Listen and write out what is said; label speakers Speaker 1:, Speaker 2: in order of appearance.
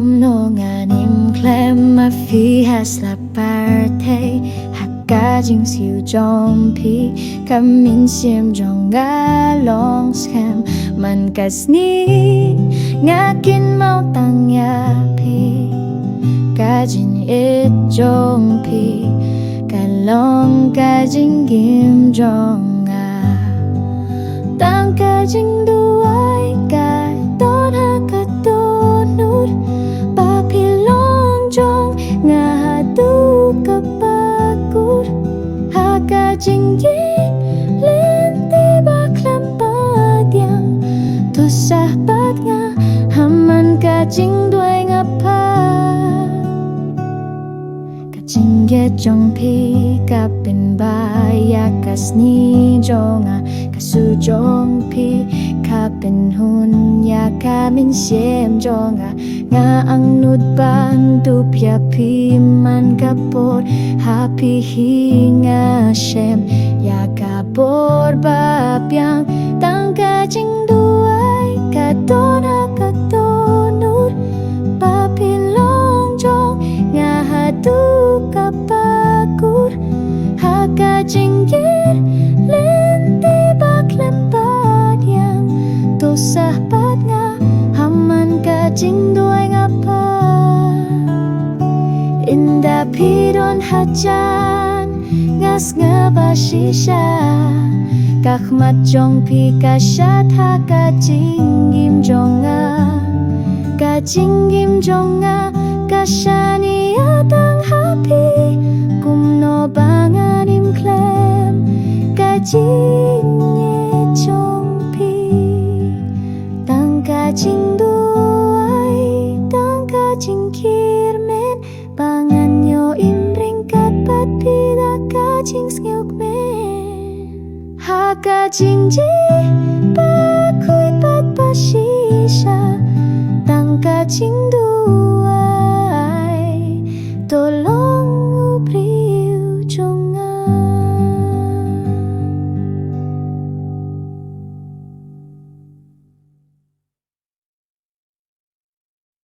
Speaker 1: Kumnonganim klem ma fihas la parte Hakka jing siu jong pi Kamin siem jong galong scam Man kasni ngakin mau tangya pi Kajin it jong pi Kalong kajing gim jong Tang kajing duai kai ton hakatonur Papilong jong ngahadu kapakur Hakajing gim lenti baklam padyang Tusah pat nga haman kajing duai ngapa Kajing get jong pi kapin baya kasni jonga Kasu jong pi kapin hun ya kamin siem jonga Nga ang nudban dupya pi man kapor happy hinga shem Ya kapor babyang tang kajing duai katona katonur Papilong jong nga hadu kapakur Hakajinggir lenti baklempad yang Tosah pat nga haman kajing duay ngapa Inda pidon hajan ngas ngabasisya Kakmat jong pi kasyat hakajinggim jonga Kajinggim jonga kasyani atang happy Kumno banganim klem Kajingye jongpi Tang kajing duai Tang kajing kirmen Panganyo imring katpat pida kajing sngyuk men Ha kajing ji Pakuit pat pasisya Tang kajing duai